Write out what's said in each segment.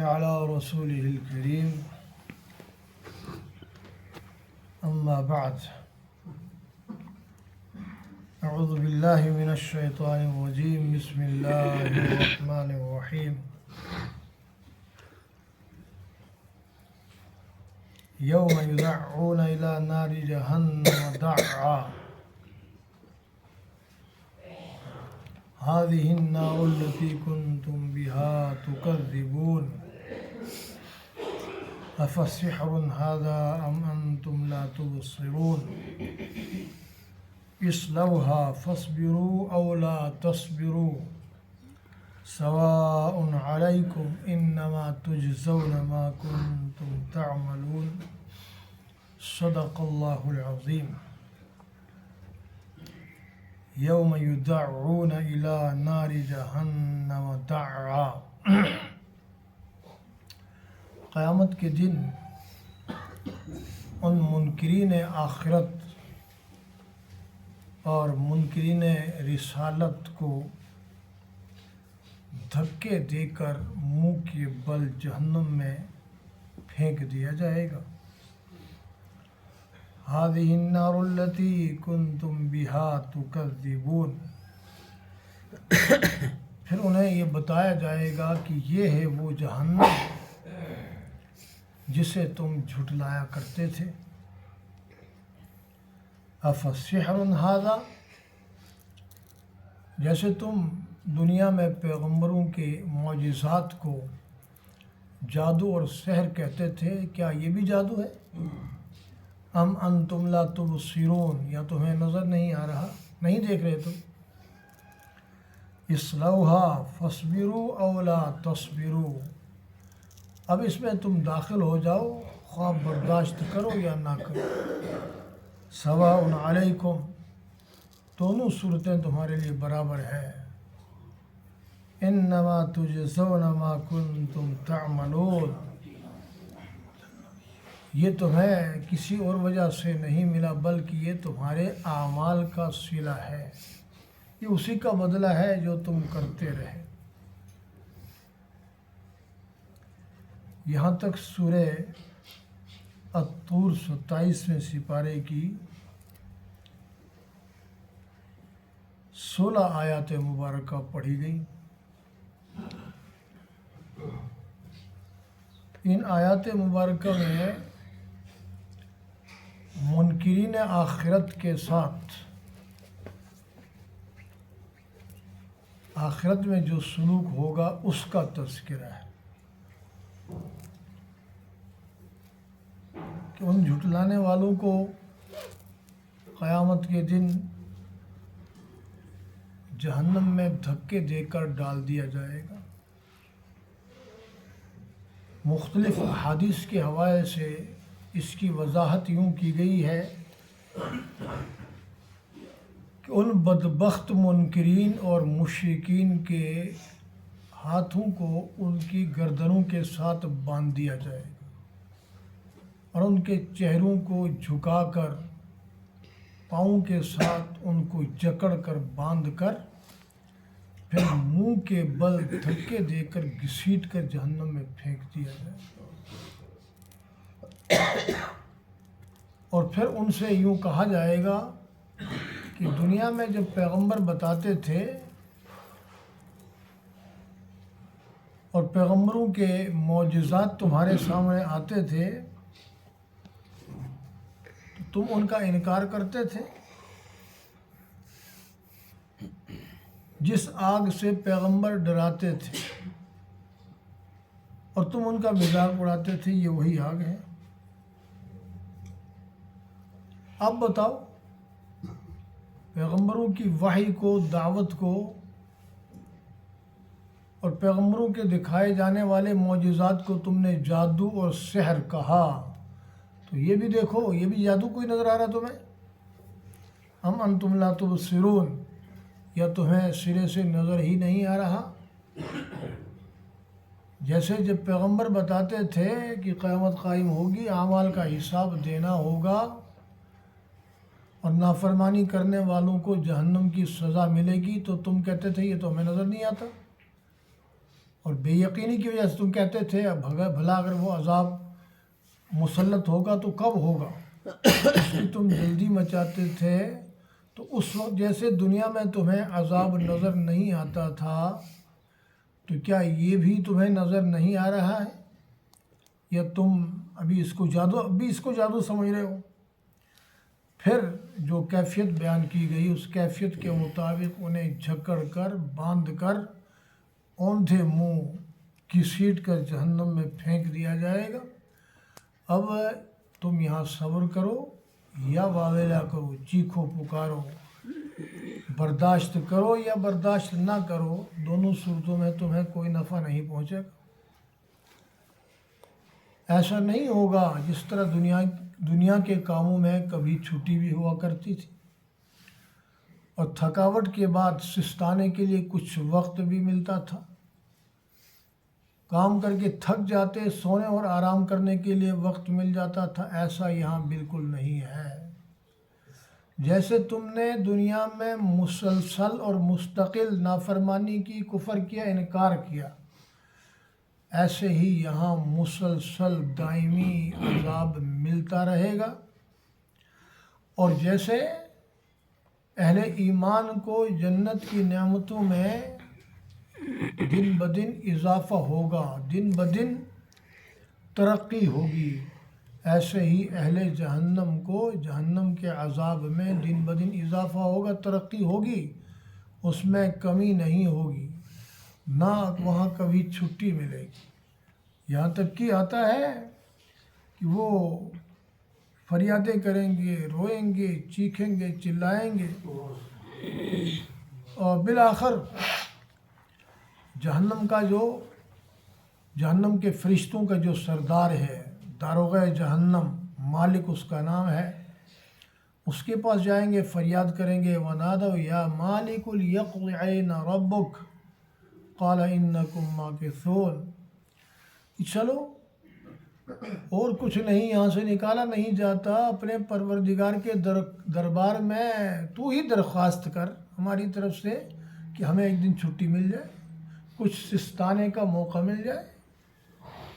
على رسوله الكريم أما بعد أعوذ بالله من الشيطان الرجيم بسم الله الرحمن الرحيم يوم يدعون إلى نار جهنم دعا هذه النار التي كنتم بها تكذبون أفسحر هذا أم أنتم لا تبصرون اصلوها فاصبروا أو لا تصبروا سواء عليكم إنما تجزون ما كنتم تعملون صدق الله العظيم یوم یدعون الی نار جہنم دعا قیامت کے دن ان منکرین آخرت اور منکرین رسالت کو دھکے دے کر منہ کے بل جہنم میں پھینک دیا جائے گا۔ هذه النار التي كنتم بها تكذبون، پھر انہیں یہ بتایا جائے گا کہ یہ ہے وہ جہنم جسے تم جھٹلایا کرتے تھے۔ افسحر ھذا، جیسے تم دنیا میں پیغمبروں کے معجزات کو جادو اور سحر کہتے تھے، کیا یہ بھی جادو ہے؟ ام انتم لا تبصرون، یا تمہیں نظر نہیں آ رہا، نہیں دیکھ رہے تم؟ اصلوہا فاصبروا او لا تصبروا، اب اس میں تم داخل ہو جاؤ، خواہ برداشت کرو یا نہ کرو۔ سواء علیکم، دونوں صورتیں تمہارے لیے برابر ہے۔ انما تجزون ما کنتم تعملون، یہ تمہیں کسی اور وجہ سے نہیں ملا بلکہ یہ تمہارے اعمال کا صلہ ہے، یہ اسی کا بدلہ ہے جو تم کرتے رہے۔ یہاں تک سورہ الطور 27ویں سپارے کی 16 آیات مبارکہ پڑھی گئی۔ ان آیات مبارکہ میں منکرین آخرت کے ساتھ آخرت میں جو سلوک ہوگا اس کا تذکرہ ہے کہ ان جھٹلانے والوں کو قیامت کے دن جہنم میں دھکے دے کر ڈال دیا جائے گا۔ مختلف احادیث کے حوالے سے اس کی وضاحت یوں کی گئی ہے کہ ان بدبخت منکرین اور مشرکین کے ہاتھوں کو ان کی گردنوں کے ساتھ باندھ دیا جائے گا اور ان کے چہروں کو جھکا کر پاؤں کے ساتھ ان کو جکڑ کر باندھ کر پھر منہ کے بل دھکے دے کر گھسیٹ کر جہنم میں پھینک دیا جائے گا۔ اور پھر ان سے یوں کہا جائے گا کہ دنیا میں جب پیغمبر بتاتے تھے اور پیغمبروں کے معجزات تمہارے سامنے آتے تھے تو تم ان کا انکار کرتے تھے۔ جس آگ سے پیغمبر ڈراتے تھے اور تم ان کا مذاق اڑاتے تھے، یہ وہی آگ ہے۔ اب بتاؤ، پیغمبروں کی وحی کو، دعوت کو اور پیغمبروں کے دکھائے جانے والے معجزات کو تم نے جادو اور سحر کہا، تو یہ بھی دیکھو، یہ بھی جادو کوئی نظر آ رہا تمہیں؟ ام انتم لا تبصرون، یا تمہیں سرے سے نظر ہی نہیں آ رہا؟ جیسے جب پیغمبر بتاتے تھے کہ قیامت قائم ہوگی، اعمال کا حساب دینا ہوگا اور نافرمانی کرنے والوں کو جہنم کی سزا ملے گی، تو تم کہتے تھے یہ تو ہمیں نظر نہیں آتا، اور بے یقینی کی وجہ سے تم کہتے تھے بھلا اگر وہ عذاب مسلط ہوگا تو کب ہوگا، اس کی تم جلدی مچاتے تھے۔ تو اس وقت جیسے دنیا میں تمہیں عذاب نظر نہیں آتا تھا، تو کیا یہ بھی تمہیں نظر نہیں آ رہا ہے، یا تم ابھی اس کو جادو سمجھ رہے ہو؟ پھر جو کیفیت بیان کی گئی اس کیفیت کے مطابق انہیں جھکڑ کر باندھ کر اوندھے منہ گھسیٹ کر جہنم میں پھینک دیا جائے گا۔ اب تم یہاں صبر کرو یا واویلا کرو، چیخو پکارو، برداشت کرو یا برداشت نہ کرو، دونوں صورتوں میں تمہیں کوئی نفع نہیں پہنچے گا۔ ایسا نہیں ہوگا جس طرح دنیا کے کاموں میں کبھی چھٹی بھی ہوا کرتی تھی، اور تھکاوٹ کے بعد سستانے کے لیے کچھ وقت بھی ملتا تھا۔ کام کر کے تھک جاتے، سونے اور آرام کرنے کے لیے وقت مل جاتا تھا۔ ایسا یہاں بالکل نہیں ہے۔ جیسے تم نے دنیا میں مسلسل اور مستقل نافرمانی کی، کفر کیا، انکار کیا، ایسے ہی یہاں مسلسل دائمی عذاب ملتا رہے گا۔ اور جیسے اہل ایمان کو جنت کی نعمتوں میں دن بدن اضافہ ہوگا، دن بدن ترقی ہوگی، ایسے ہی اہل جہنم کو جہنم کے عذاب میں دن بدن اضافہ ہوگا، ترقی ہوگی، اس میں کمی نہیں ہوگی، نہ وہاں کبھی چھٹی ملے گی۔ یہاں تک کہ آتا ہے کہ وہ فریادیں کریں گے، روئیں گے، چیخیں گے، چلائیں گے، اور بالآخر جہنم کے فرشتوں کا جو سردار ہے، داروغہ جہنم، مالک اس کا نام ہے، اس کے پاس جائیں گے، فریاد کریں گے، وَنَادَوْا يَا مَالِكُ لِيَقْضِ عَلَيْنَا رَبُّكَ قَالَ إِنَّكُمْ مَاكِثُونَ۔ چلو، اور کچھ نہیں، یہاں سے نکالا نہیں جاتا، اپنے پروردگار کے دربار میں تو ہی درخواست کر ہماری طرف سے کہ ہمیں ایک دن چھٹی مل جائے، کچھ سستانے کا موقع مل جائے،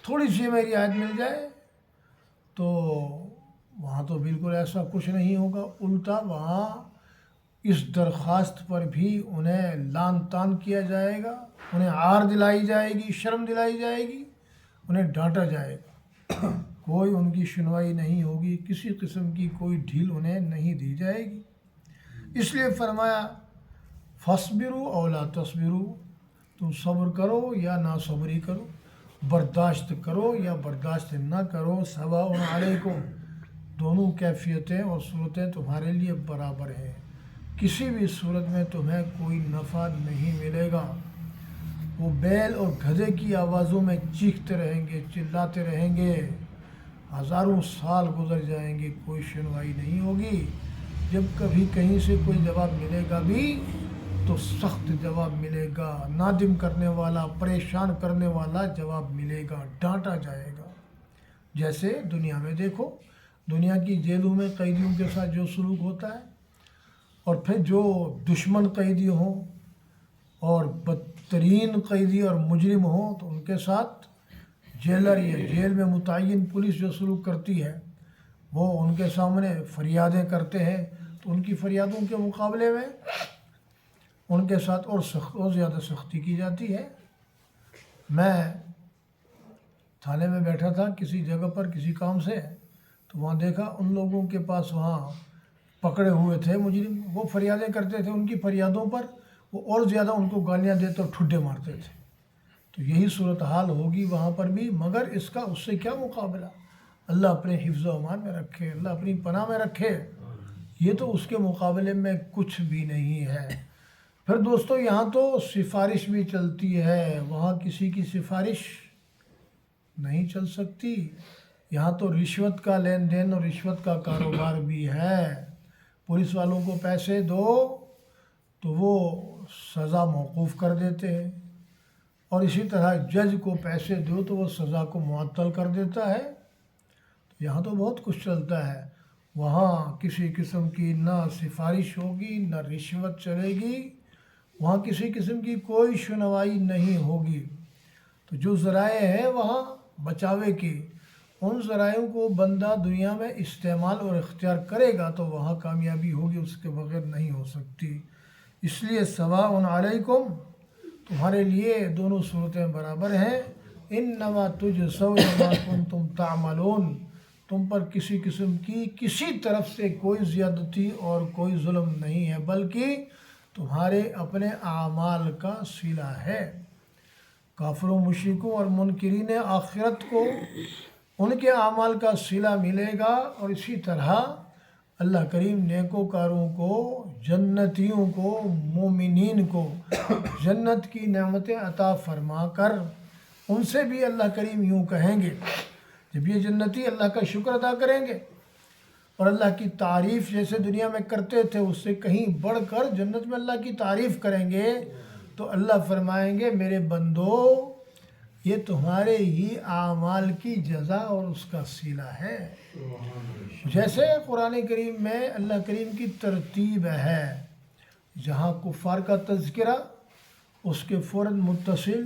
تھوڑی سی میری عائد مل جائے۔ تو وہاں تو بالکل ایسا کچھ نہیں ہوگا، الٹا وہاں اس درخواست پر بھی انہیں لان تان کیا جائے گا، انہیں عار دلائی جائے گی، شرم دلائی جائے گی، انہیں ڈانٹا جائے گا، کوئی ان کی سنوائی نہیں ہوگی، کسی قسم کی کوئی ڈھیل انہیں نہیں دی جائے گی۔ اس لیے فرمایا فَاصْبِرُوا أَوْ لَا تَصْبِرُوا، تم صبر کرو یا نہ صبری کرو، برداشت کرو یا برداشت نہ کرو، سواء علیکم، دونوں کیفیتیں اور صورتیں تمہارے لیے برابر ہیں، کسی بھی صورت میں تمہیں کوئی نفع نہیں ملے گا۔ وہ بیل اور گدھے کی آوازوں میں چیختے رہیں گے، چلاتے رہیں گے، ہزاروں سال گزر جائیں گے، کوئی سنوائی نہیں ہوگی۔ جب کبھی کہیں سے کوئی جواب ملے گا بھی تو سخت جواب ملے گا، نادم کرنے والا، پریشان کرنے والا جواب ملے گا، ڈانٹا جائے گا۔ جیسے دنیا میں دیکھو، دنیا کی جیلوں میں قیدیوں کے ساتھ جو سلوک ہوتا ہے، اور پھر جو دشمن قیدی ہوں اور بدترین قیدی اور مجرم ہوں تو ان کے ساتھ جیلر یا جیل میں متعین پولیس جو سلوک کرتی ہے، وہ ان کے سامنے فریادیں کرتے ہیں، تو ان کی فریادوں کے مقابلے میں ان کے ساتھ اور زیادہ سختی کی جاتی ہے۔ میں تھانے میں بیٹھا تھا کسی جگہ پر کسی کام سے، تو وہاں دیکھا ان لوگوں کے پاس وہاں پکڑے ہوئے تھے مجرم، وہ فریادیں کرتے تھے، ان کی فریادوں پر وہ اور زیادہ ان کو گالیاں دیتے اور ٹھڈے مارتے تھے۔ تو یہی صورتحال ہوگی وہاں پر بھی، مگر اس سے کیا مقابلہ؟ اللہ اپنے حفظ و امان میں رکھے، اللہ اپنی پناہ میں رکھے، یہ تو اس کے مقابلے میں کچھ بھی نہیں ہے۔ پھر دوستو، یہاں تو سفارش بھی چلتی ہے، وہاں کسی کی سفارش نہیں چل سکتی۔ یہاں تو رشوت کا لین دین اور رشوت کا کاروبار بھی ہے۔ پولیس والوں کو پیسے دو تو وہ سزا موقوف کر دیتے ہیں، اور اسی طرح جج کو پیسے دو تو وہ سزا کو معطل کر دیتا ہے۔ یہاں تو بہت کچھ چلتا ہے، وہاں کسی قسم کی نہ سفارش ہوگی، نہ رشوت چلے گی، وہاں کسی قسم کی کوئی سنوائی نہیں ہوگی۔ تو جو ذرائع ہیں وہاں بچاوے کے، ان ذرائعوں کو بندہ دنیا میں استعمال اور اختیار کرے گا تو وہاں کامیابی ہوگی، اس کے بغیر نہیں ہو سکتی۔ اس لیے سواء علیکم، تمہارے لیے دونوں صورتیں برابر ہیں، انما تجزون ما کنتم تعملون، تم پر کسی قسم کی کسی طرف سے کوئی زیادتی اور کوئی ظلم نہیں ہے، بلکہ تمہارے اپنے اعمال کا صلہ ہے۔ کافروں، مشرکوں اور منکرین آخرت کو ان کے اعمال کا صلہ ملے گا، اور اسی طرح اللہ کریم نیکوکاروں کو، جنتیوں کو، مومنین کو جنت کی نعمتیں عطا فرما کر ان سے بھی اللہ کریم یوں کہیں گے، جب یہ جنتی اللہ کا شکر ادا کریں گے اور اللہ کی تعریف جیسے دنیا میں کرتے تھے اس سے کہیں بڑھ کر جنت میں اللہ کی تعریف کریں گے، تو اللہ فرمائیں گے میرے بندو یہ تمہارے ہی اعمال کی جزا اور اس کا صلہ ہے۔ جیسے قرآن کریم میں اللہ کریم کی ترتیب ہے، جہاں کفار کا تذکرہ اس کے فوراً متصل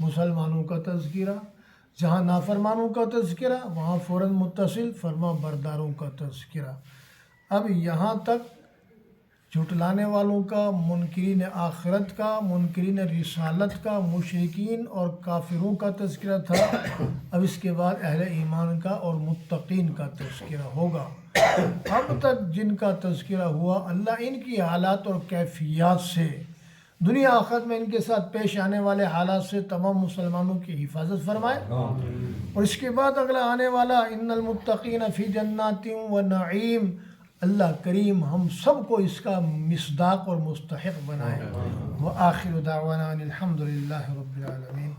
مسلمانوں کا تذکرہ، جہاں نافرمانوں کا تذکرہ وہاں فوراً متصل فرما برداروں کا تذکرہ۔ اب یہاں تک جھٹلانے والوں کا، منکرین آخرت کا، منکرین رسالت کا، مشرکین اور کافروں کا تذکرہ تھا، اب اس کے بعد اہل ایمان کا اور متقین کا تذکرہ ہوگا۔ اب تک جن کا تذکرہ ہوا، اللہ ان کی حالات اور کیفیات سے، دنیا آخرت میں ان کے ساتھ پیش آنے والے حالات سے تمام مسلمانوں کی حفاظت فرمائے، اور اس کے بعد اگلا آنے والا ان المتقین فی جنات و نعیم، اللہ کریم ہم سب کو اس کا مصداق اور مستحق بنائے۔ وآخر دعوانا ان الحمد للہ رب العالمین۔